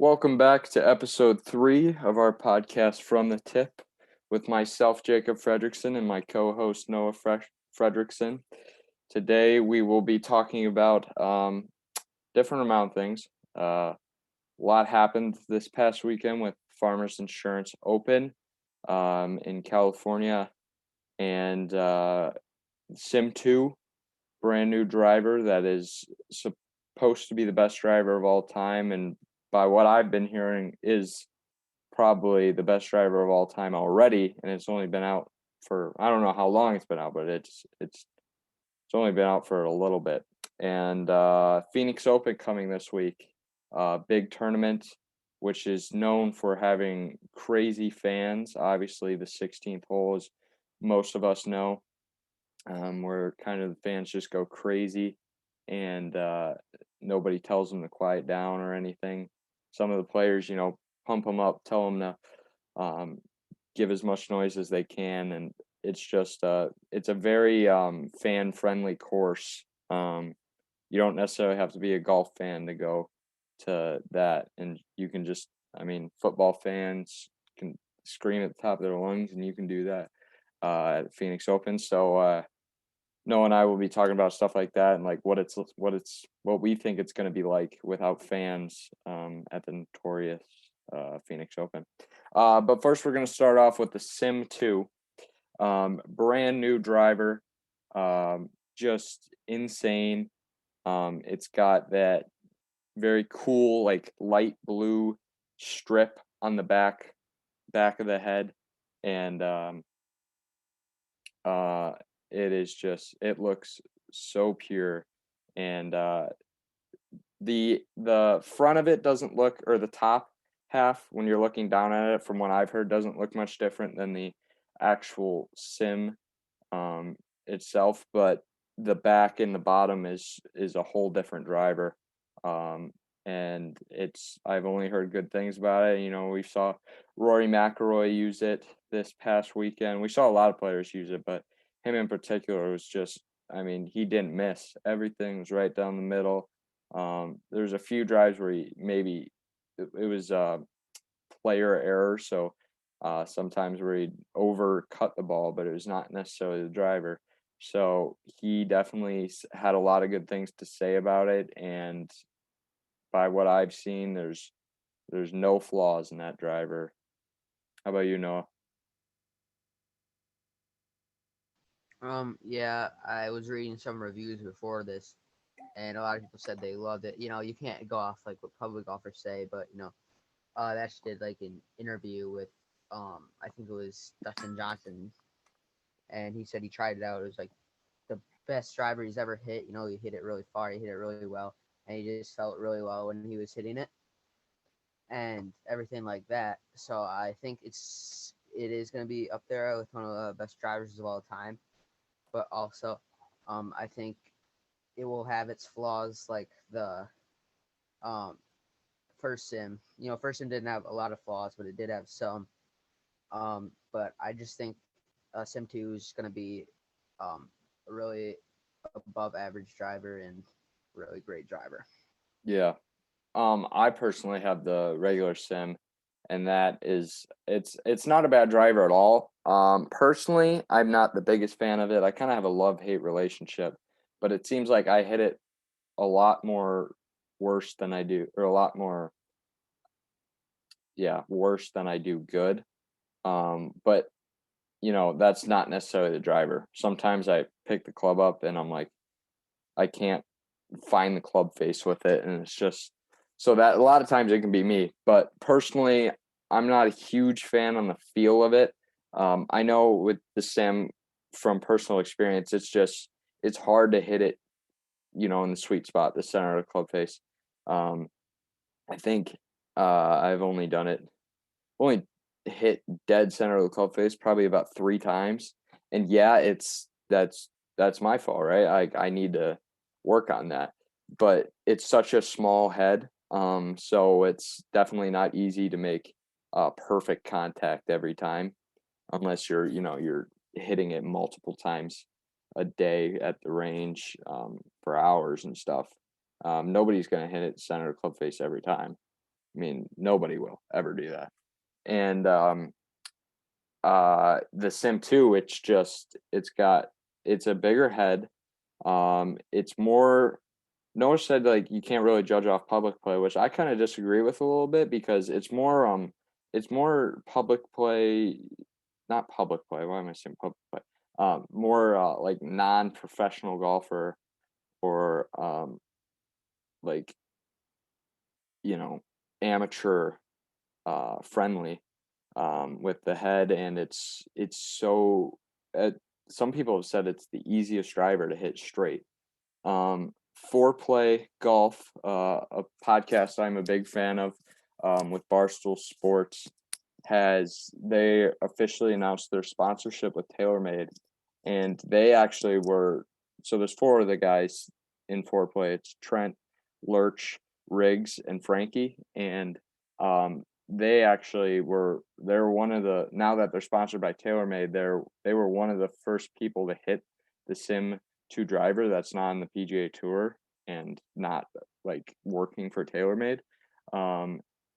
Welcome back to episode 3 of our podcast From the Tip with myself, Jacob Fredrickson, and my co host, Noah Fredrickson. Today, we will be talking about different amount of things. A lot happened this past weekend with Farmers Insurance Open in California, and Sim 2, brand new driver that is supposed to be the best driver of all time, and by what I've been hearing, is probably the best driver of all time already, and it's only been out for I don't know how long it's been out, but it's only been out for a little bit. And Phoenix Open coming this week, big tournament, which is known for having crazy fans. Obviously, the 16th hole, as most of us know, where kind of the fans just go crazy, and nobody tells them to quiet down or anything. Some of the players, pump them up, tell them to give as much noise as they can, and it's a very fan friendly course. You don't necessarily have to be a golf fan to go to that, and you can just, football fans can scream at the top of their lungs, and you can do that at Phoenix Open. So Noah and I will be talking about stuff like that, and like what we think it's going to be like without fans at the notorious Phoenix Open. But first, we're going to start off with the Sim 2, brand new driver, just insane. It's got that very cool, like light blue strip on the back of the head, and uh, it looks so pure, and the front of it doesn't look, or the top half when you're looking down at it, from what I've heard, doesn't look much different than the actual sim itself, but the back and the bottom is a whole different driver. And I've only heard good things about it. We saw Rory McIlroy use it this past weekend. We saw a lot of players use it, but him in particular was just, he didn't miss. Everything was right down the middle. There's a few drives where it was player error, so sometimes where he'd overcut the ball, but it was not necessarily the driver. So he definitely had a lot of good things to say about it, and by what I've seen, there's no flaws in that driver. How about you, Noah? Yeah, I was reading some reviews before this, and a lot of people said they loved it. You can't go off like what public golfers say, but that did like an interview with, I think it was Dustin Johnson, and he said he tried it out. It was like the best driver he's ever hit. He hit it really far, he hit it really well, and he just felt really well when he was hitting it, and everything like that. So I think it is going to be up there with one of the best drivers of all time, but also, I think it will have its flaws like the um first sim. First sim didn't have a lot of flaws, but it did have some. But I just think Sim 2 is going to be a really above average driver and really great driver. Yeah. I personally have the regular sim, and it's not a bad driver at all. Personally, I'm not the biggest fan of it. I kind of have a love-hate relationship, but it seems like I hit it a lot more worse than I do, or a lot more, yeah, worse than I do good. But that's not necessarily the driver. Sometimes I pick the club up and I'm like, I can't find the club face with it, and it's just so that a lot of times it can be me. But personally, I'm not a huge fan on the feel of it. I know with the sim, from personal experience, it's hard to hit it, in the sweet spot, the center of the club face. Um, I think I've only hit dead center of the club face probably about 3 times, and yeah, that's my fault, right? I need to work on that, but it's such a small head, so it's definitely not easy to make perfect contact every time, unless you're hitting it multiple times a day at the range, for hours and stuff. Nobody's going to hit it center of club face every time. I mean, nobody will ever do that. And the Sim 2, it's a bigger head. It's more Noah said like you can't really judge off public play, which I kind of disagree with a little bit because it's more public play, not public play. Why am I saying public play? More like non-professional golfer or like you know amateur friendly with the head, and it's so. Some people have said it's the easiest driver to hit straight. Foreplay Golf, a podcast I'm a big fan of, with Barstool Sports, they officially announced their sponsorship with TaylorMade, and they actually were. So there's four of the guys in foreplay. It's Trent, Lurch, Riggs, and Frankie, and they actually were. They're one of the now that they're sponsored by TaylorMade. They were one of the first people to hit the Sim 2 driver that's not on the PGA Tour and not like working for TaylorMade.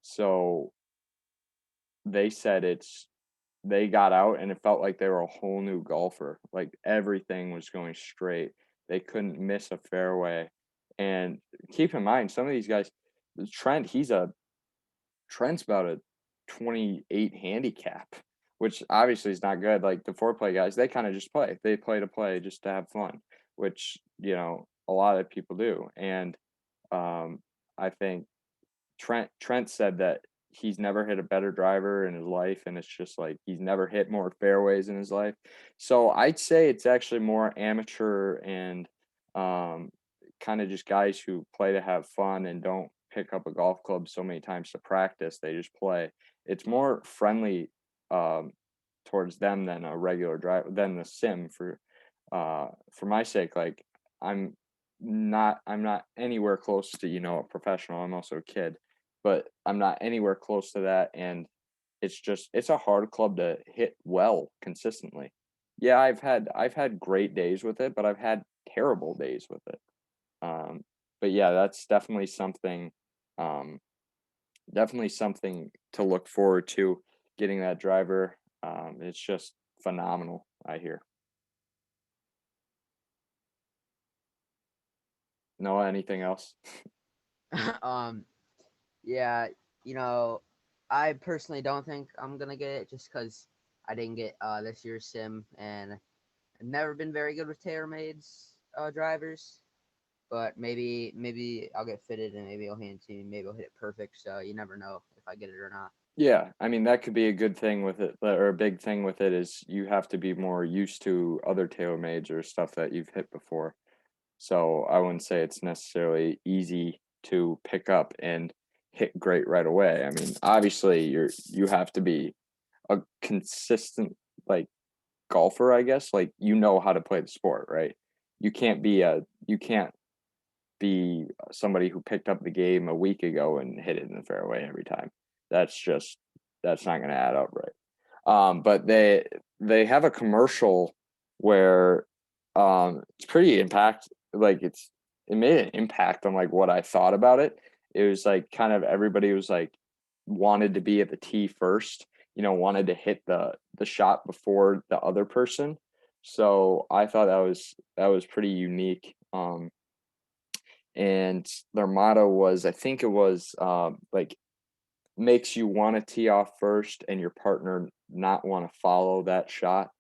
So they said they got out and it felt like they were a whole new golfer. Like everything was going straight. They couldn't miss a fairway. And keep in mind, some of these guys, Trent, Trent's about a 28 handicap, which obviously is not good. Like the foreplay guys, they kind of just play. They play to play just to have fun, which, a lot of people do. And I think Trent said that he's never hit a better driver in his life, and it's just like he's never hit more fairways in his life. So I'd say it's actually more amateur and kind of just guys who play to have fun and don't pick up a golf club so many times to practice. They just play. It's more friendly towards them than a regular drive than the sim for my sake. Like I'm I'm not anywhere close to a professional. I'm also a kid, but I'm not anywhere close to that, and it's a hard club to hit well consistently. Yeah, I've had great days with it, but I've had terrible days with it. um but yeah, that's um definitely something to look forward to, getting that driver. It's just phenomenal, I hear. Noah, anything else? um, yeah, you know, I personally don't think I'm gonna get it just because I didn't get this year's sim, and I've never been very good with TaylorMade's drivers. But maybe I'll get fitted and maybe I'll hand it to you. Maybe I'll hit it perfect. So you never know if I get it or not. Yeah, I mean that could be a good thing with it, or a big thing with it is you have to be more used to other TaylorMades or stuff that you've hit before. So I wouldn't say it's necessarily easy to pick up and hit great right away. I mean, obviously you have to be a consistent like golfer, I guess. Like how to play the sport, right? You can't be somebody who picked up the game a week ago and hit it in the fairway every time. That's just that's not going to add up right. But they have a commercial where it's pretty impact like it made an impact on like what I thought about it. It was like kind of everybody was like wanted to be at the tee first, wanted to hit the shot before the other person. So I thought that was pretty unique. And their motto was, I think it was like makes you want to tee off first and your partner not want to follow that shot.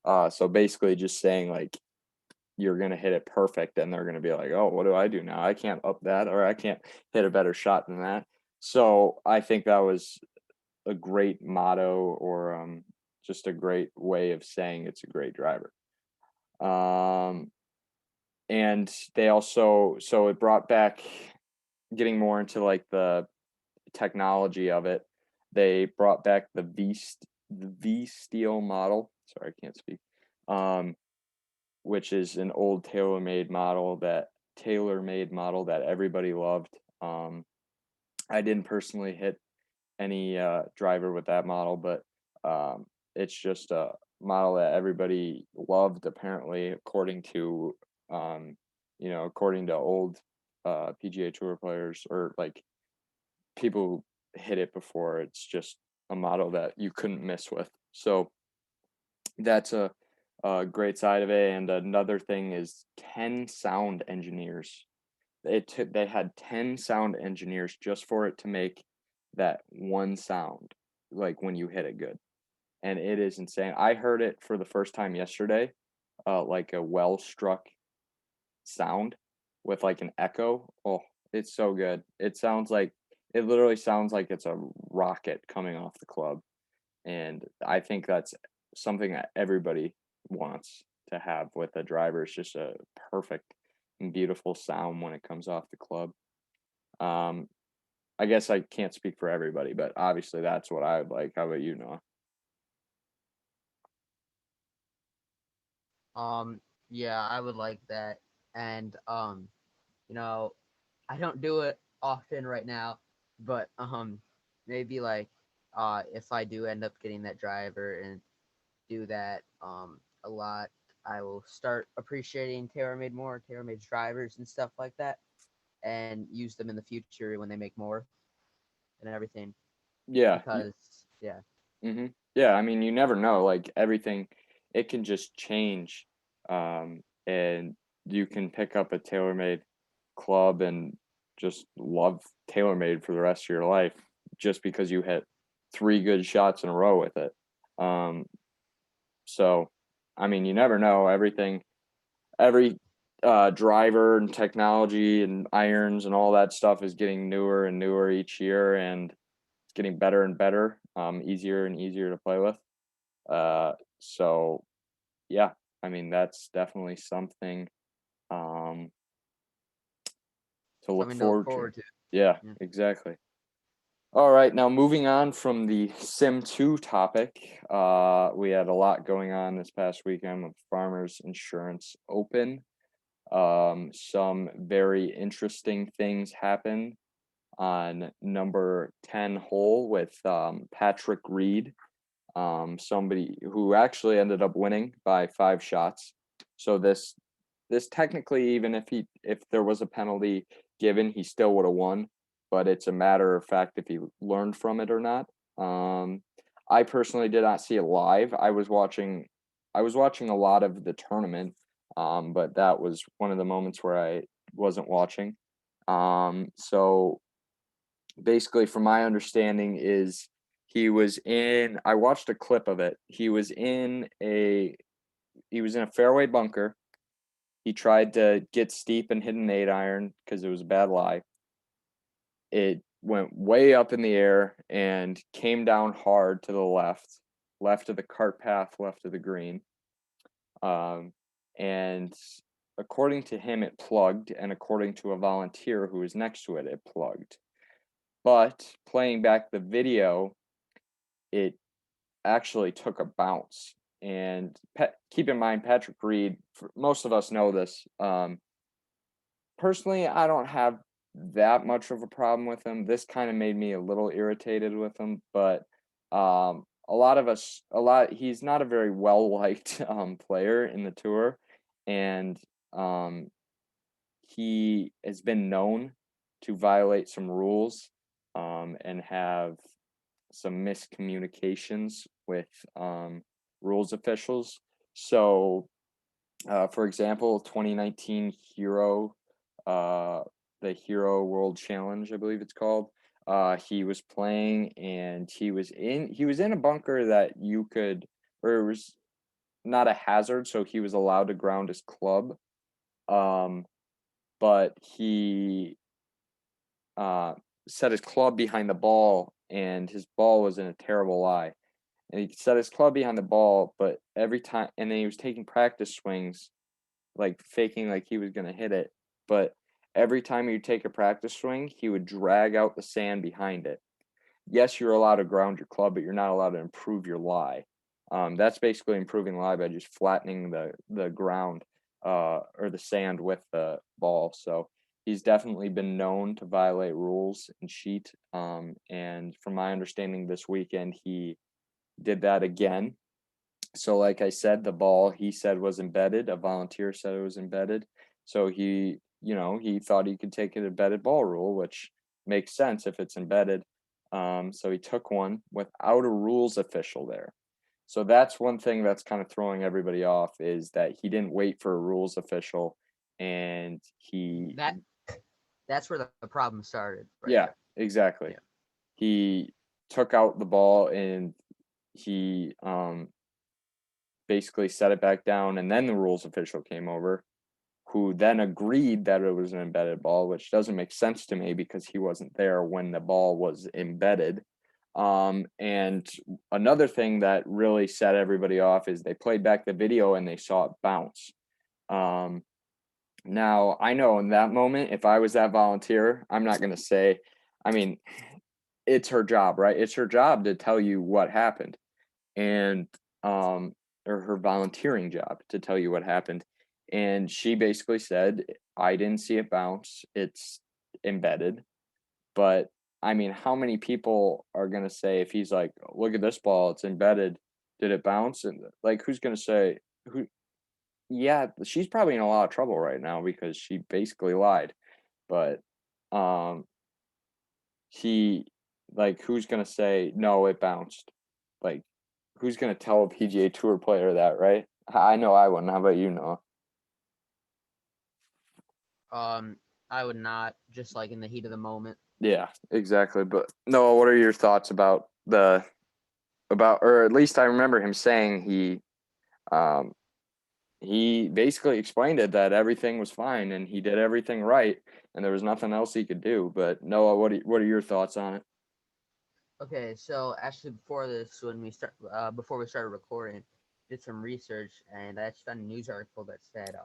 So basically just saying like you're gonna hit it perfect and they're gonna be like, oh, what do I do now? I can't up that, or I can't hit a better shot than that. So I think that was a great motto, or just a great way of saying it's a great driver. Um, and they also so it brought back getting more into like the technology of it. They brought back the V Steel model. Sorry, I can't speak. Um, which is an old tailor-made model that everybody loved. I didn't personally hit any driver with that model, but it's just a model that everybody loved apparently, um, according to old PGA Tour players, or like people who hit it before. It's just a model that you couldn't miss with. So that's a great side of it. And another thing is 10 sound engineers. They had 10 sound engineers just for it to make that one sound, like when you hit it good. And it is insane. I heard it for the first time yesterday, like a well struck sound with like an echo. Oh, it's so good. It literally sounds like it's a rocket coming off the club. And I think that's something that everybody wants to have with a driver. It's just a perfect and beautiful sound when it comes off the club. Um, I guess I can't speak for everybody, but obviously that's what I would like. How about you, Noah? Um, yeah, I would like that. And you know, I don't do it often right now, but maybe like if I do end up getting that driver and do that a lot, I will start appreciating TaylorMade more, TaylorMade's drivers and stuff like that, and use them in the future when they make more and everything. Yeah. Because yeah, Yeah, I mean, you never know. Like everything, it can just change. And you can pick up a TaylorMade club and just love TaylorMade for the rest of your life just because you hit three good shots in a row with it. Um, so, I mean, you never know. Every driver and technology and irons and all that stuff is getting newer and newer each year, and it's getting better and better, easier and easier to play with. So yeah, I mean that's definitely something um to look something to look forward to. forward to. Yeah, Yeah. exactly. All right, now moving on from the Sim 2 topic, we had a lot going on this past weekend with Farmers Insurance Open. Some very interesting things happened on number 10 hole with Patrick Reed, somebody who actually ended up winning by 5 shots. So this technically, even if there was a penalty given, he still would have won. But it's a matter of fact if he learned from it or not. I personally did not see it live. I was watching a lot of the tournament, but that was one of the moments where I wasn't watching. So basically, from my understanding, is he was in. I watched a clip of it. He was in a fairway bunker. He tried to get steep and hit an 8 iron because it was a bad lie. It went way up in the air and came down hard to the left of the cart path, left of the green. And according to him, it plugged, and according to a volunteer who was next to it, it plugged. But playing back the video, it actually took a bounce. And keep in mind, Patrick Reed, most of us know this. Personally, I don't have that much of a problem with him. This kind of made me a little irritated with him, but he's not a very well liked player in the tour, and um, he has been known to violate some rules and have some miscommunications with rules officials. So, for example, 2019 uh, the Hero World Challenge, I believe it's called. He was playing and he was in a bunker that you could, or it was not a hazard, so he was allowed to ground his club. Um, but he uh, set his club behind the ball, and his ball was in a terrible lie. And he set his club behind the ball, but every time, and then he was taking practice swings, like faking like he was gonna hit it. But every time he'd take a practice swing, he would drag out the sand behind it. Yes, you're allowed to ground your club, but you're not allowed to improve your lie. That's basically improving lie by just flattening the ground or the sand with the ball. So he's definitely been known to violate rules and cheat. And from my understanding, this weekend he did that again. So, like I said, the ball he said was embedded. A volunteer said it was embedded. So he thought he could take an embedded ball rule, which makes sense if it's embedded. So he took one without a rules official there. So that's one thing that's kind of throwing everybody off, is that he didn't wait for a rules official, and That that's where the problem started right yeah, there. exactly. Yeah. He took out the ball, and he basically set it back down, and then the rules official came over, who then agreed that it was an embedded ball, which doesn't make sense to me because he wasn't there when the ball was embedded. And another thing that really set everybody off is they played back the video and they saw it bounce. Um, Now, I know in that moment, if I was that volunteer, I'm not going to say, I mean, it's her job, right? It's her job to tell you what happened, and or her volunteering job to tell you what happened. And she basically said, I didn't see it bounce. It's embedded. But I mean, how many people are going to say, if he's like, look at this ball, it's embedded, did it bounce? And like, who's going to say, who? Yeah, she's probably in a lot of trouble right now because she basically lied. But um he like, who's gonna say no, it bounced? Like, who's gonna tell a PGA Tour player that, right? I know I wouldn't. How about you, Noah? I would not, just like in the heat of the moment. Yeah, exactly. But Noah, what are your thoughts about or at least I remember him saying um he basically explained it, that everything was fine and he did everything right and there was nothing else he could do. But Noah, what are your thoughts on it? Okay, so actually before this, before we started recording, did some research and I actually found a news article that said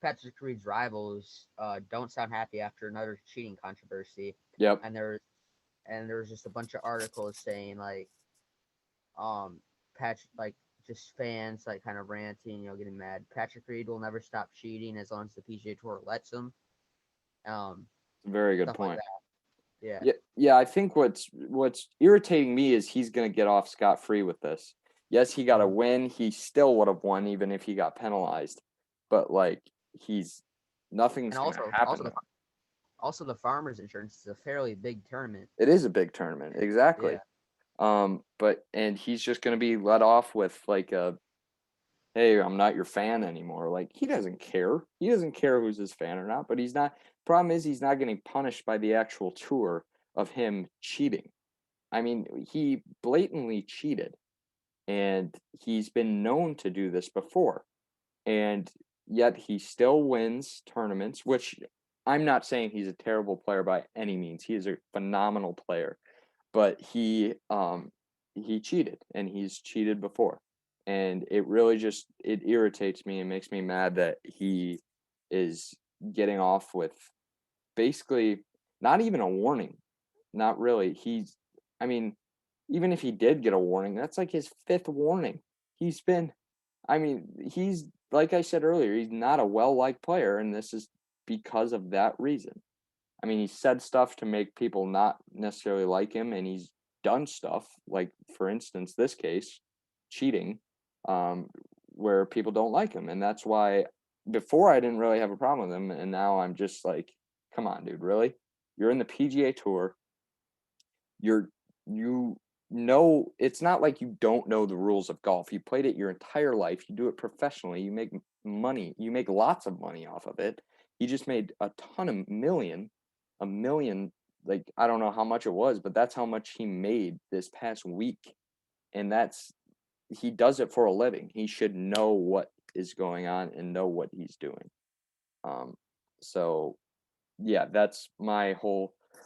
Patrick Reed's rivals don't sound happy after another cheating controversy, Yep. and there was just a bunch of articles saying like Patrick, like, just fans like kind of ranting, getting mad. Patrick Reed will never stop cheating as long as the PGA Tour lets him. Um, Very good Stuff like point. that. Yeah. Yeah, I think what's irritating me is he's gonna get off scot-free with this. Yes, he got a Mhm. win. He still would have won even if he got penalized. But like, he's And nothing's gonna happen to him. also the Farmers Insurance is a fairly big tournament. It is a big tournament, Yeah. exactly. But and he's just gonna be let off with like a, hey, I'm not your fan anymore. Like, he doesn't care. He doesn't care who's his fan or not, but he's not, problem is he's not getting punished by the actual tour of him cheating. I mean, he blatantly cheated, and he's been known to do this before. And yet he still wins tournaments, which I'm not saying he's a terrible player by any means. He is a phenomenal player, but he cheated, and he's cheated before. And it really just, it irritates me and makes me mad that he is getting off with basically not even a warning. Not really. I mean, even if he did get a warning, that's like his fifth warning. He's been, I mean, he's, like I said earlier, he's not a well liked player, and this is because of that reason. I mean, he said stuff to make people not necessarily like him, and he's done stuff, like, for instance, this case, cheating, um, where people don't like him. And that's why before I didn't really have a problem with him. And now I'm just like, come on, dude, really? You're in the PGA Tour. You're you know, it's not like you don't know the rules of golf. You played it your entire life. You do it professionally. You make money. You make lots of money off of it. He just made a ton of a million, like, I don't know how much it was, but that's how much he made this past week. And he does it for a living. He should know what is going on and know what he's doing. Um, so yeah,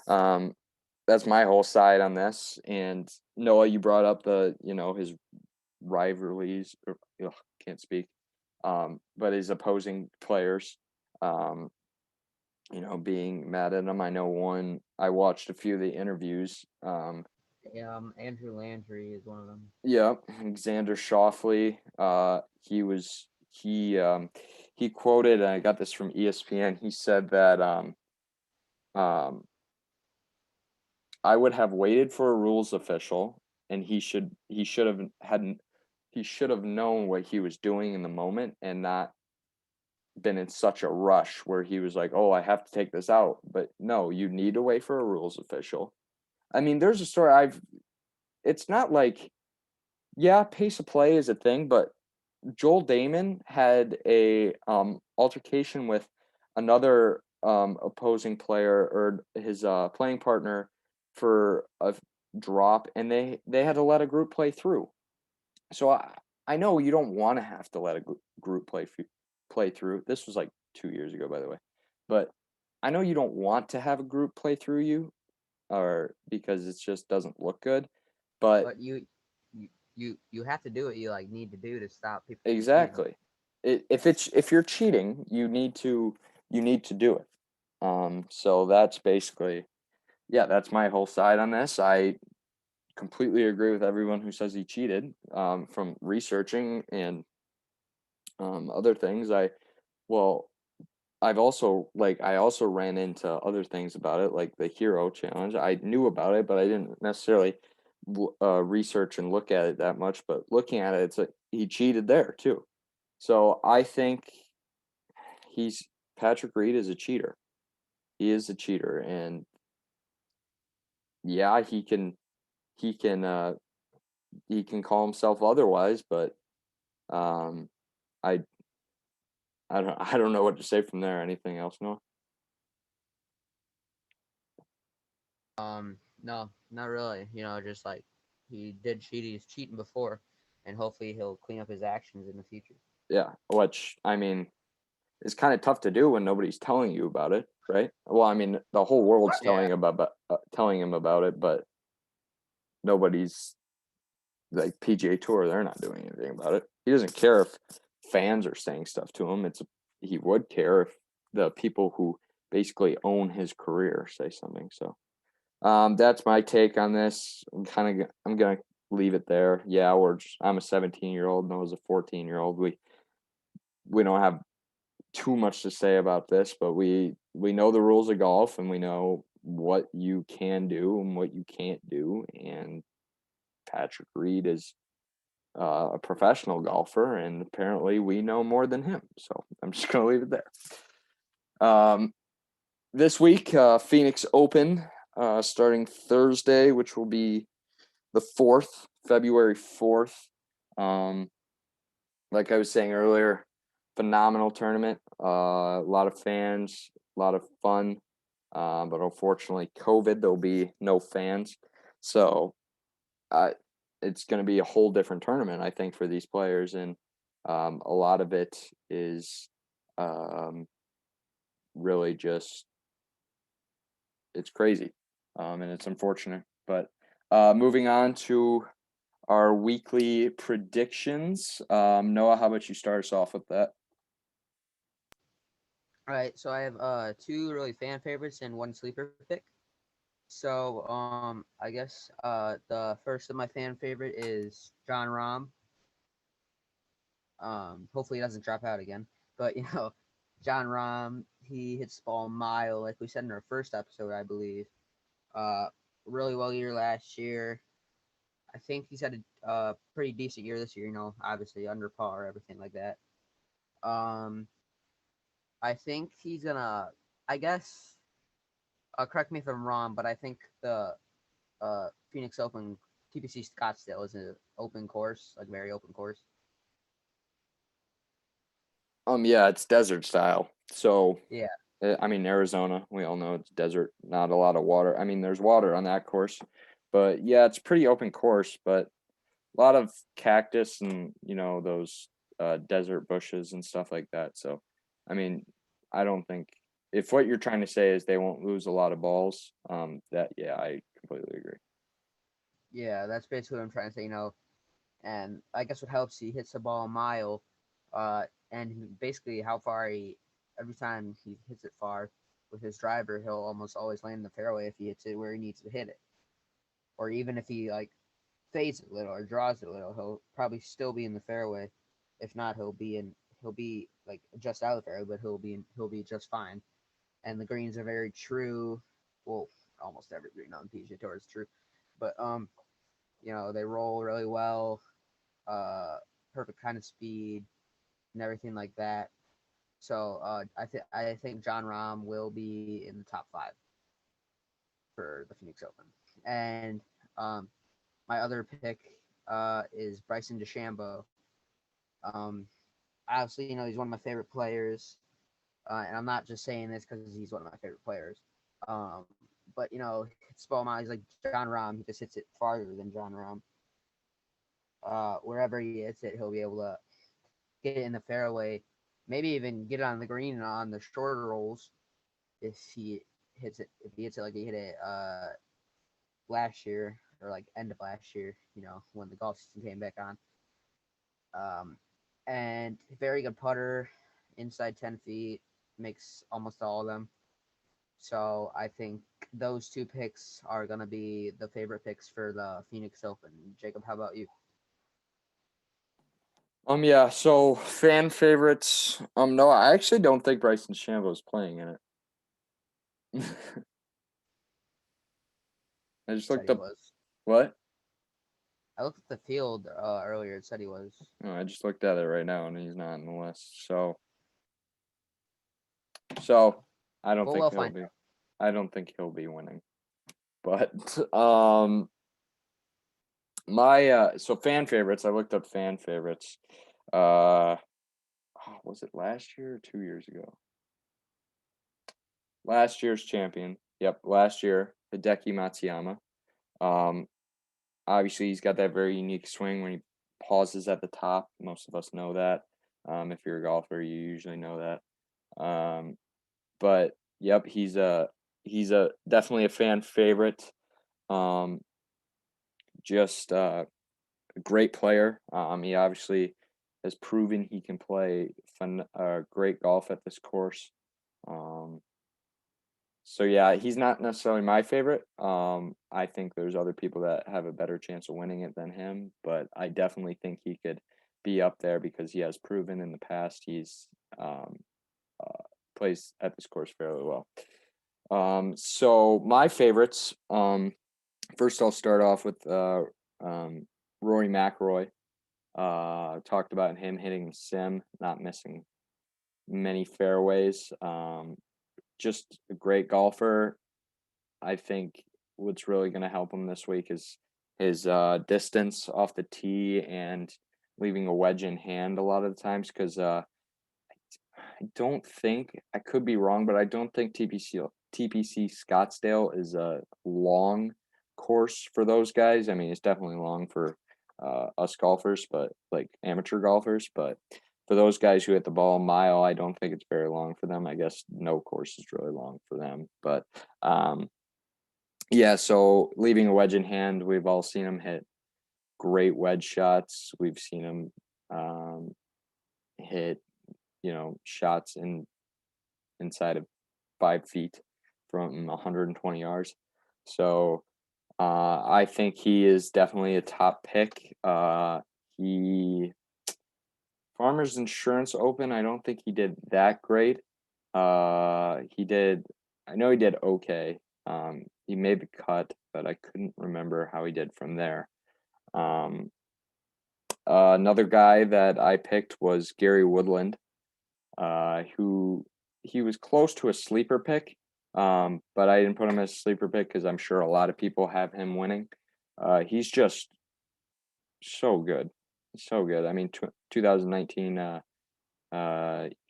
um that's my whole side on this. And Noah, you brought up his rivalries, or ugh, can't speak. But his opposing players, um, being mad at him. I watched a few of the interviews. Andrew Landry is one of them. Yeah, Xander Schauffele. He quoted, and I got this from ESPN. He said that um, I would have waited for a rules official, and he should have known what he was doing in the moment and not been in such a rush where he was like, "Oh, I have to take this out." But no, you need to wait for a rules official. I mean, there's a story it's not like, yeah, pace of play is a thing, but Joel Damon had a altercation with another opposing player or his playing partner for a drop, and they had to let a group play through. So I know you don't want to have to let a group play through. This was like 2 years ago, by the way, but I know you don't want to have a group play through you, or because it just doesn't look good. But But you have to do what you like need to do to stop people from cheating. exactly, if you're cheating, you need to do it. So that's basically, yeah, that's my whole side on this. I completely agree with everyone who says he cheated. From researching and other things, well, I also ran into other things about it, like the hero challenge. I knew about it, but I didn't necessarily research and look at it that much. But looking at it, he cheated there too. So I think he's Patrick Reed is a cheater. He is a cheater, and yeah, he can uh, he can call himself otherwise, but um, I I don't know what to say from there. Anything else, no? No, not really. Just like he did cheat, he's cheating before, and hopefully he'll clean up his actions in the future. Yeah, which I mean is kind of tough to do when nobody's telling you about it, right? Well, I mean the whole world's Yeah. telling him about it, but nobody's like PGA Tour. They're not doing anything about it. He doesn't care if fans are saying stuff to him. He would care if the people who basically own his career say something. So that's my take on this. I'm gonna leave it there. Yeah, I'm a 17-year-old and I was a 14-year-old. We don't have too much to say about this, but we know the rules of golf and we know what you can do and what you can't do. And Patrick Reed is a professional golfer, and apparently we know more than him. So I'm just gonna leave it there. This week, Phoenix Open, starting Thursday, which will be the 4th, February 4th. Um, like I was saying earlier, phenomenal tournament. A lot of fans, a lot of fun. But unfortunately, COVID, there'll be no fans. So it's going to be a whole different tournament, I think, for these players. And a lot of it is um, really just, it's crazy. And it's unfortunate. But moving on to our weekly predictions. Noah, how about you start us off with that? All right, so I have two really fan favorites and one sleeper pick. So I guess the first of my fan favorite is John Rahm. Hopefully he doesn't drop out again. But John Rahm, he hits the ball a mile, like we said in our first episode, I believe. Uh, really well year last year. I think he's had a pretty decent year this year. Obviously under par, everything like that. Um, I think he's gonna. I guess. Correct me if I'm wrong, but I think the Phoenix Open TPC Scottsdale is an open course, like very open course. Yeah, it's desert style. So, Yeah, I mean, Arizona, we all know it's desert, not a lot of water. I mean, there's water on that course, but yeah, it's pretty open course, but a lot of cactus and, those desert bushes and stuff like that. So, I mean, I don't think if what you're trying to say is they won't lose a lot of balls, yeah, I completely agree. yeah, that's basically what I'm trying to say. And I guess what helps, he hits the ball a mile, and basically how far he every time he hits it far with his driver, he'll almost always land in the fairway if he hits it where he needs to hit it, or even if he like fades it a little or draws it a little, he'll probably still be in the fairway. If not, he'll be like just out of the fairway, but he'll be just fine. And the greens are very true. Well, almost every green on PGA Tour is true, but they roll really well. Uh, Perfect kind of speed and everything like that. So I think John Rahm will be in the top five for the Phoenix Open. And my other pick is Bryson DeChambeau. Um, Obviously, he's one of my favorite players, and I'm not just saying this because he's one of my favorite players. Um, but hits the ball out. He's like John Rahm. He just hits it farther than John Rahm. Wherever he hits it, he'll be able to get it in the fairway. Maybe even get it on the green and on the shorter rolls if he hits it. If he hits it like he hit it last year or like end of last year, when the golf season came back on. And very good putter, inside 10 feet, makes almost all of them. So I think those two picks are going to be the favorite picks for the Phoenix Open. Jacob, how about you? Yeah, so fan favorites. No, I actually don't think Bryson DeChambeau is playing in it. I just Said looked he up was. what? I looked at the field earlier. It said he was. No, I just looked at it right now and he's not on the list. So I don't Well, think we'll he'll find be out. I don't think he'll be winning. But my so fan favorites, I looked up fan favorites. Was it last year or 2 years ago? Last year's champion. Yep, last year, Hideki Matsuyama. Um, Obviously he's got that very unique swing when he pauses at the top. Most of us know that. If you're a golfer, you usually know that. But yep, he's a definitely a fan favorite. Um, just a great player. He obviously has proven he can play great golf at this course. Um, so yeah, he's not necessarily my favorite. I think there's other people that have a better chance of winning it than him, but I definitely think he could be up there because he has proven in the past he's um, plays at this course fairly well. So my favorites. First, I'll start off with Rory McIlroy. Talked about him hitting the sim, not missing many fairways. Just a great golfer. I think what's really going to help him this week is his distance off the tee and leaving a wedge in hand a lot of the times because I don't think, I could be wrong, but I don't think TPC Scottsdale is a long course for those guys. I mean, it's definitely long for us golfers, but like amateur golfers. But for those guys who hit the ball a mile, I don't think it's very long for them. I guess no course is really long for them. But yeah, so leaving a wedge in hand, we've all seen him hit great wedge shots. We've seen him hit, shots inside of 5 feet from 120 yards. So I think he is definitely a top pick. He Farmers Insurance Open. I don't think he did that great. He did. I know he did okay. He made the cut, but I couldn't remember how he did from there. Um, Another guy that I picked was Gary Woodland, who he was close to a sleeper pick, but I didn't put him as a sleeper pick because I'm sure a lot of people have him winning. He's just so good, so good. I mean, 2019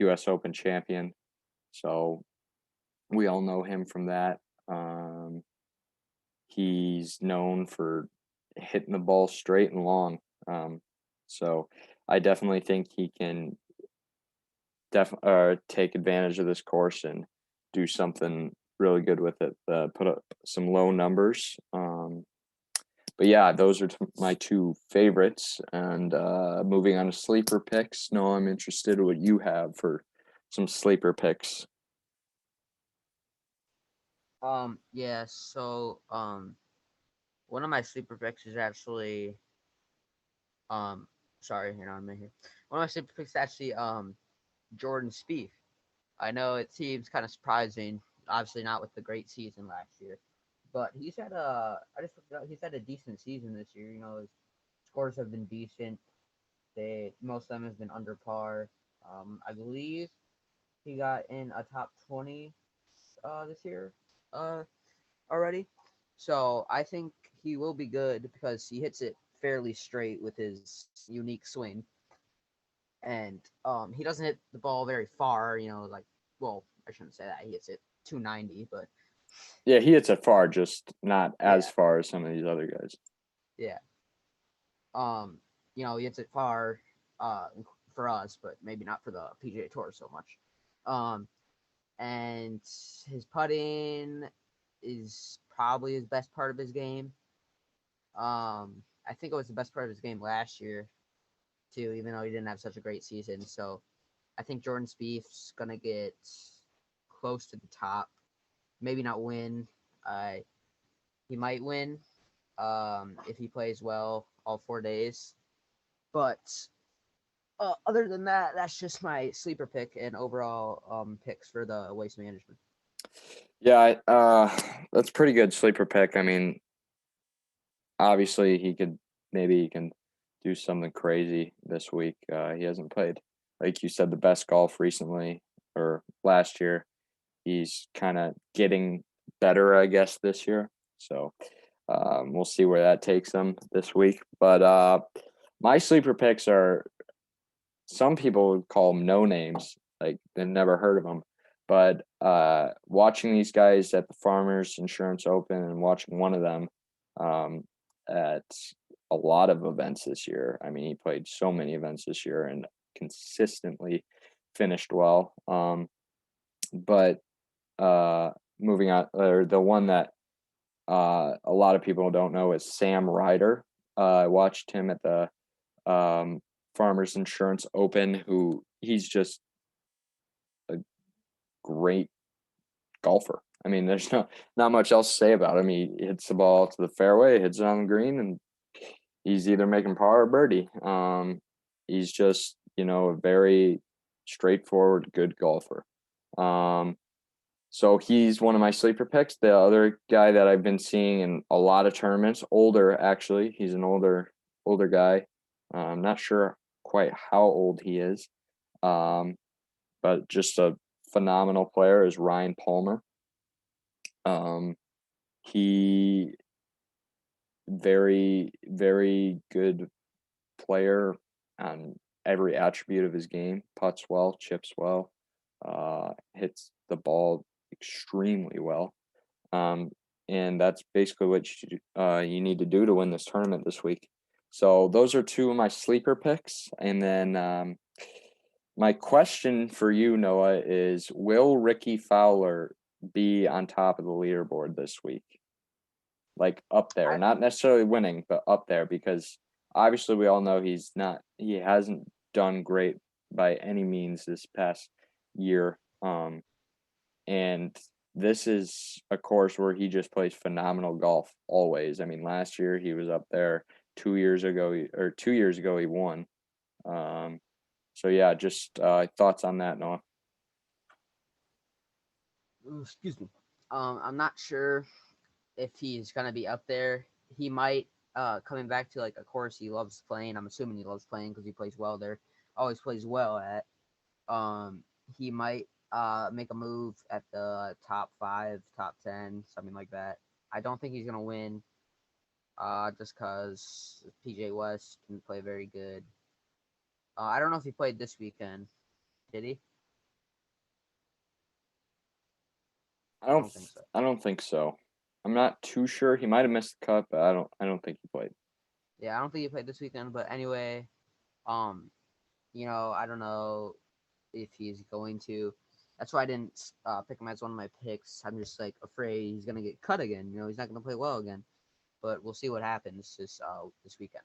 U.S. Open champion, so we all know him from that. He's known for hitting the ball straight and long. So I definitely think he can take advantage of this course and do something really good with it. Put up some low numbers. But yeah, those are my two favorites. And moving on to sleeper picks. No, I'm interested in what you have for some sleeper picks. Yeah, so one of my sleeper picks is actually um sorry, hang on a minute here. One of my sleeper picks is actually Jordan Spieth. I know it seems kind of surprising, obviously not with the great season last year, but he's had I just looked it up, he's had a decent season this year. His scores have been decent. Most of them has been under par. I believe he got in a top 20 this year uh already. So I think he will be good because he hits it fairly straight with his unique swing, and he doesn't hit the ball very far. Like, well, I shouldn't say that. He hits it 290, but Yeah, he hits it far, just not as yeah, far as some of these other guys. yeah. Um, he hits it far, uh, for us, but maybe not for the PGA Tour so much. Um, and his putting is probably his best part of his game. I think it was the best part of his game last year too, even though he didn't have such a great season. So I think Jordan Spieth's gonna get close to the top. Maybe not win. He might win if he plays well all 4 days. But other than that, that's just my sleeper pick and overall picks for the Waste Management. Yeah, that's pretty good sleeper pick. I mean, obviously maybe he can do something crazy this week. He hasn't played, like you said, the best golf recently or last year. He's kind of getting better, I guess, this year. So we'll see where that takes him this week. But my sleeper picks are, some people would call them no names, like they've never heard of them. But watching these guys at the Farmers Insurance Open and watching one of them at a lot of events this year. I mean, he played so many events this year and consistently finished well. But moving on, or the one that a lot of people don't know is Sam Ryder. I watched him at the um, Farmers Insurance Open, who he's just a great golfer. I mean, there's not much else to say about him. He hits the ball to the fairway, hits it on the green, and he's either making par or birdie. He's just a very straightforward, good golfer. So he's one of my sleeper picks. The other guy that I've been seeing in a lot of tournaments, older actually, he's an older guy. I'm not sure quite how old he is, um, but just a phenomenal player is Ryan Palmer. Um, he very very good player on every attribute of his game. Putts well, chips well, hits the ball extremely well. Um, and that's basically what you need to do to win this tournament this week. So those are two of my sleeper picks. And then my question for you, Noah, is will Ricky Fowler be on top of the leaderboard this week? Like up there, I not necessarily winning, but up there, because obviously we all know he hasn't done great by any means this past year. And this is a course where he just plays phenomenal golf always. I mean, last year he was up there. 2 years ago, 2 years ago he won. Um, so yeah, just thoughts on that, Noah. excuse me. I'm not sure if he's gonna be up there. He might coming back to like a course he loves playing. I'm assuming he loves playing because he plays well there. Always plays well at. Um, he might make a move at the top 5, top 10, something like that. I don't think he's gonna win. Just because PJ West can play very good. I don't know if he played this weekend. Did he? I I don't don't think so. I don't think so. I'm not too sure. He might have missed the cut, but I don't think he played. Yeah, I don't think he played this weekend. But anyway, um, I don't know if he's going to. That's why I didn't pick him as one of my picks. I'm just like afraid he's gonna get cut again. He's not gonna play well again. But we'll see what happens this weekend.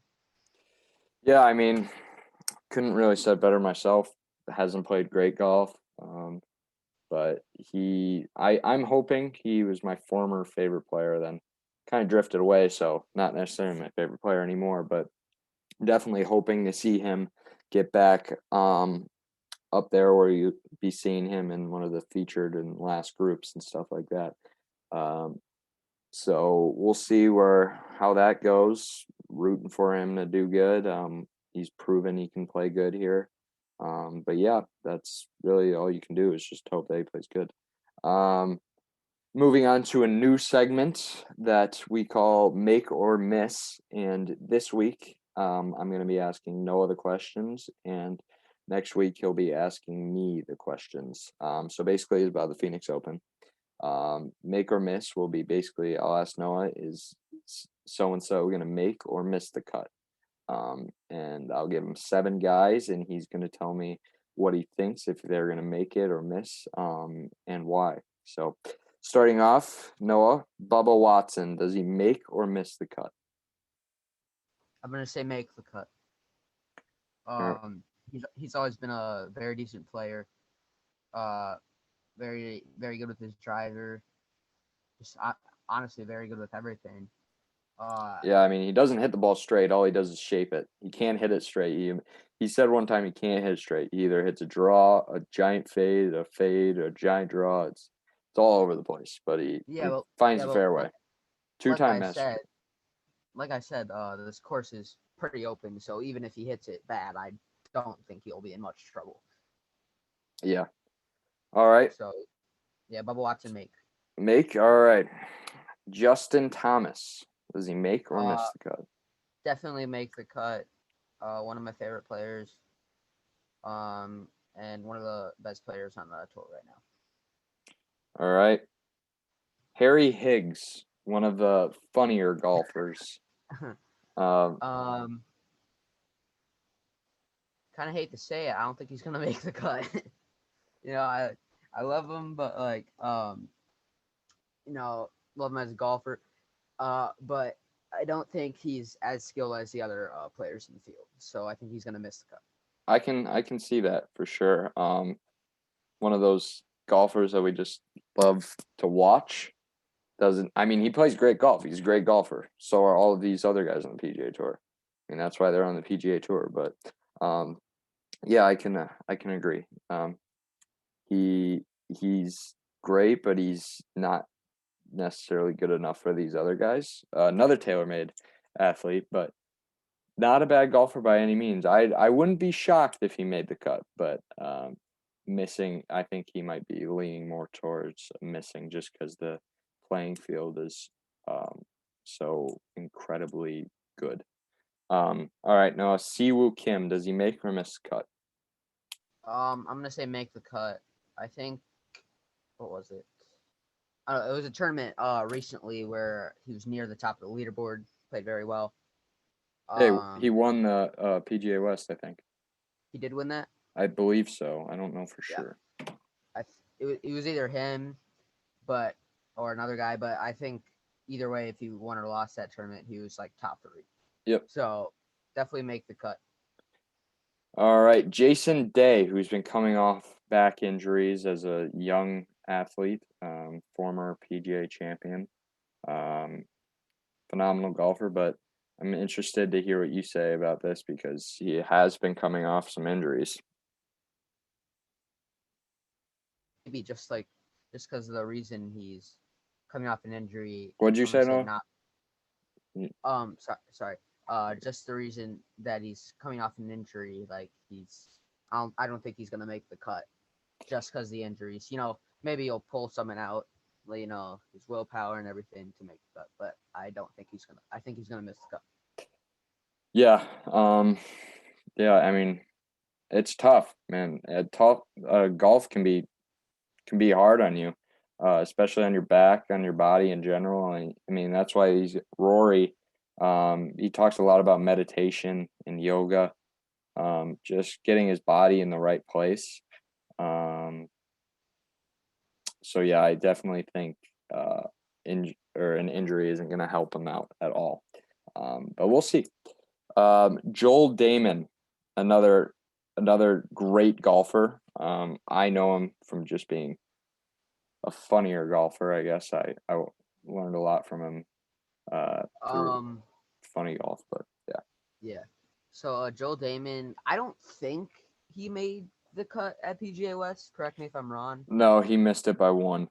Yeah, I mean, couldn't really said better myself. Hasn't played great golf. But I'm hoping he was my former favorite player, then kind of drifted away, so not necessarily my favorite player anymore, but definitely hoping to see him get back up there where you be seeing him in one of the featured and last groups and stuff like that. Um, so we'll see how that goes. Rooting for him to do good. He's proven he can play good here. But yeah, that's really all you can do is just hope that he plays good. Um, moving on to a new segment that we call Make or Miss. And this week, I'm going to be asking Noah the questions, and next week he'll be asking me the questions. So basically, it's about the Phoenix Open. Make or miss will be basically, I'll ask Noah, is so and so going to make or miss the cut? And I'll give him 7 guys, and he's going to tell me what he thinks, if they're going to make it or miss, and why. So, starting off, Noah, Bubba Watson, does he make or miss the cut? I'm gonna say make the cut. Or- He's always been a very decent player. Uh, very good with his driver. Just honestly very good with everything. Yeah, I mean, he doesn't hit the ball straight. All he does is shape it. He can't hit it straight. He said one time he can't hit it straight. He either hits a draw, a giant fade, a giant draw. It's all over the place, but he finds the fairway. Like Two-time I master. said, this course is pretty open. So even if he hits it bad, I don't think he'll be in much trouble. Yeah. All right. So, yeah, Bubba Watson make. Make. All right. Justin Thomas. Does he make or miss the cut? Definitely make the cut. One of my favorite players. And one of the best players on the tour right now. All right. Harry Higgs, one of the funnier golfers. Kind of hate to say it. I don't think he's gonna make the cut. I love him, but love him as a golfer. But I don't think he's as skilled as the other players in the field. So I think he's gonna miss the cut. I can see that for sure. One of those golfers that we just love to watch. He plays great golf. He's a great golfer. So are all of these other guys on the PGA Tour. That's why they're on the PGA Tour. But yeah, I can agree. He's great, but he's not necessarily good enough for these other guys. Another TaylorMade athlete, but not a bad golfer by any means. I wouldn't be shocked if he made the cut, but missing, I think he might be leaning more towards missing just because the playing field is so incredibly good. All right, now Siwoo Kim, does he make or miss the cut? I'm gonna say make the cut. I think, what was it? It was a tournament recently where he was near the top of the leaderboard, played very well. Hey, he won the PGA West, I think. He did win that? I believe so. I don't know for sure. It was either him, or another guy, but I think either way, if he won or lost that tournament, he was like top 3. Yep. So definitely make the cut. All right, Jason Day, who's been coming off back injuries as a young athlete, former PGA champion, phenomenal golfer, but I'm interested to hear what you say about this because he has been coming off some injuries. Maybe just because of the reason he's coming off an injury. What'd you say, Noah? Sorry. Just the reason that he's coming off an injury, I don't think he's gonna make the cut, just because the injuries. Maybe he'll pull something out, his willpower and everything to make the cut. But I don't think he's gonna. I think he's gonna miss the cut. Yeah. Yeah. It's tough, man. Golf can be hard on you, especially on your back, on your body in general. That's why Rory. He talks a lot about meditation and yoga, just getting his body in the right place. So yeah, I definitely think an injury isn't going to help him out at all. But we'll see. Joel Damon, another great golfer. I know him from just being a funnier golfer. I guess I learned a lot from him through funny golf, but yeah. Yeah. So Joel Damon, I don't think he made the cut at PGA West. Correct me if I'm wrong. No, he missed it by 1.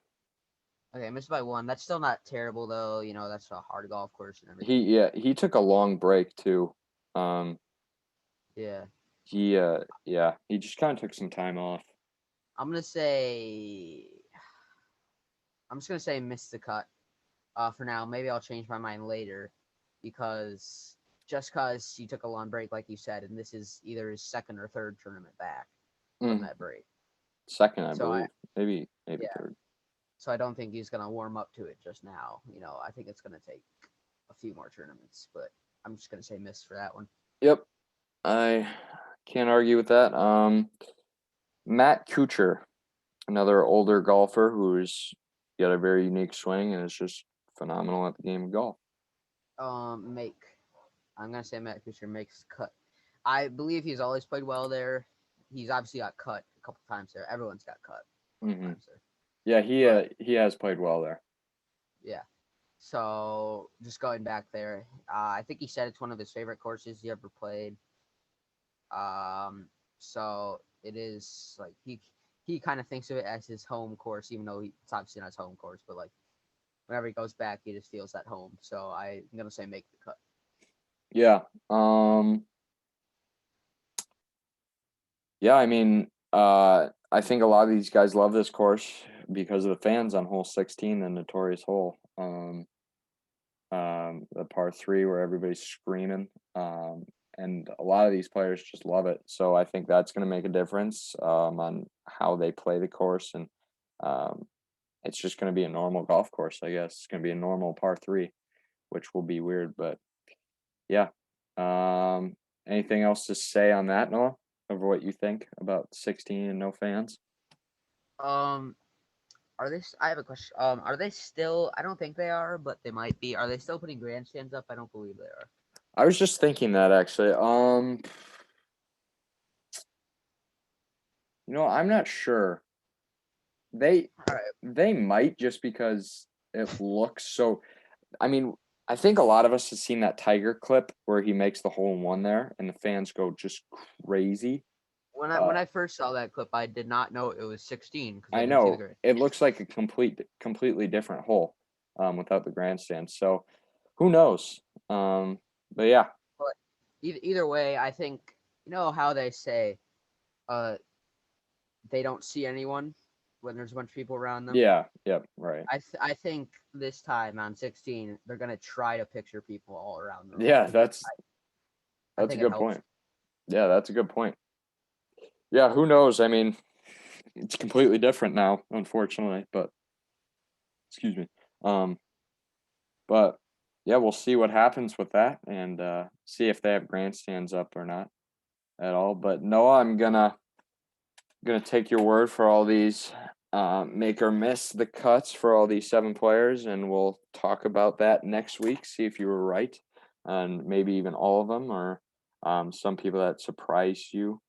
Okay, missed by 1. That's still not terrible though. That's a hard golf course and everything. He took a long break too. Yeah. He just kind of took some time off. I'm gonna say I'm just gonna say miss the cut. For now, maybe I'll change my mind later, because he took a long break, like you said, and this is either his second or third tournament back from Mm, that break. second, I So I believe. Maybe yeah, third. so I don't think he's gonna warm up to it just now. I think it's gonna take a few more tournaments, but I'm just gonna say miss for that one. Yep. I can't argue with that. Matt Kuchar, another older golfer who's got a very unique swing and is just phenomenal at the game of golf. Make. I'm gonna say Matt Kuchar makes cut. I believe he's always played well there. He's obviously got cut a couple times there. Everyone's got cut Mm-hmm. times there. Yeah, But he has played well there. yeah. So just going back there, I think he said it's one of his favorite courses he ever played. So it is like he kind of thinks of it as his home course, even though it's obviously not his home course. But like whenever he goes back, he just feels at home. So I'm gonna say make the cut. Yeah. Yeah, I mean, I think a lot of these guys love this course because of the fans on hole 16, the notorious hole. The par 3 where everybody's screaming. And a lot of these players just love it. So I think that's going to make a difference on how they play the course. And it's just going to be a normal golf course, I guess. It's going to be a normal par 3, which will be weird. But yeah. Anything else to say on that, Noah, over what you think about 16 and no fans? Um, are they? I have a question. Are they still? I don't think they are, but they might be. Are they still putting grandstands up? I don't believe they are. I was just thinking that actually. I'm not sure. They All right. they might, just because it looks so. I mean, I think a lot of us have seen that Tiger clip where he makes the hole in one there, and the fans go just crazy. When I first saw that clip, I did not know it was 16 because I I didn't see the know grade. it looks like a completely different hole, without the grandstand. So, who knows? But yeah, But either way, I think how they say, uh, they don't see anyone when there's a bunch of people around them. yeah, yep, right. I think this time on 16, they're gonna try to picture people all around them, Yeah, and I that's a think it good helps. point. Yeah, that's a good point. Yeah, who knows? I mean, it's completely different now, unfortunately, but excuse me. Um, but yeah, we'll see what happens with that, and see if they have grandstands up or not at all. But Noah, I'm gonna take your word for all these make or miss the cuts for all these 7 players, and we'll talk about that next week. See if you were right, and maybe even all of them, or some people that surprised you.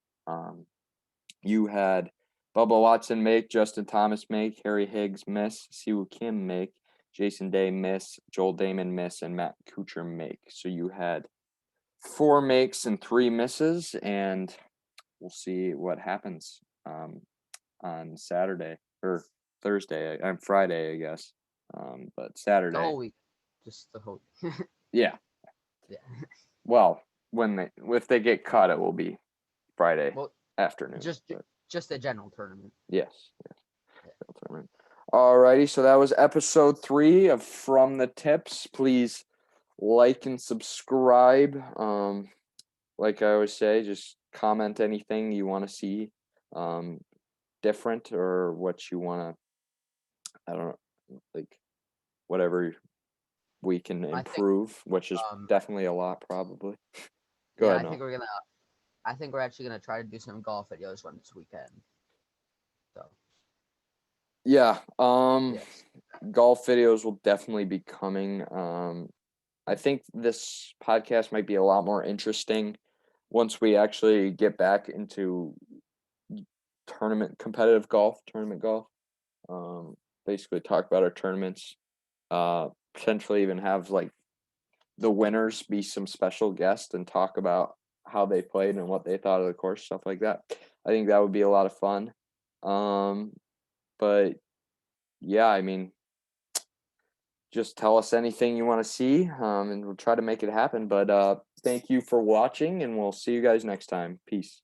You had Bubba Watson make, Justin Thomas make, Harry Higgs miss, Siwoo Kim make, Jason Day miss, Joel Damon miss, and Matt Kuchar make. So you had 4 makes and 3 misses, and we'll see what happens on Saturday or Thursday and Friday, I guess. But The Saturday, whole week, just the whole. yeah. Yeah. Well, if they get caught, it will be Friday Well, afternoon. just But just a general tournament. yes. Alrighty, so that was episode 3 of From the Tips. Please like and subscribe. Like I always say, just comment anything you want to see different, or what you want to, I don't know, like whatever we can I think improve, which is um definitely a lot, probably. Go yeah, ahead, Noah. I think we're actually gonna try to do some golf videos one this weekend. So Yeah, yes. golf videos will definitely be coming. I think this podcast might be a lot more interesting once we actually get back into tournament golf. Basically talk about our tournaments. Potentially even have like the winners be some special guests and talk about how they played and what they thought of the course, stuff like that. I think that would be a lot of fun. But yeah, I mean, just tell us anything you want to see, and we'll try to make it happen. But thank you for watching, and we'll see you guys next time. Peace.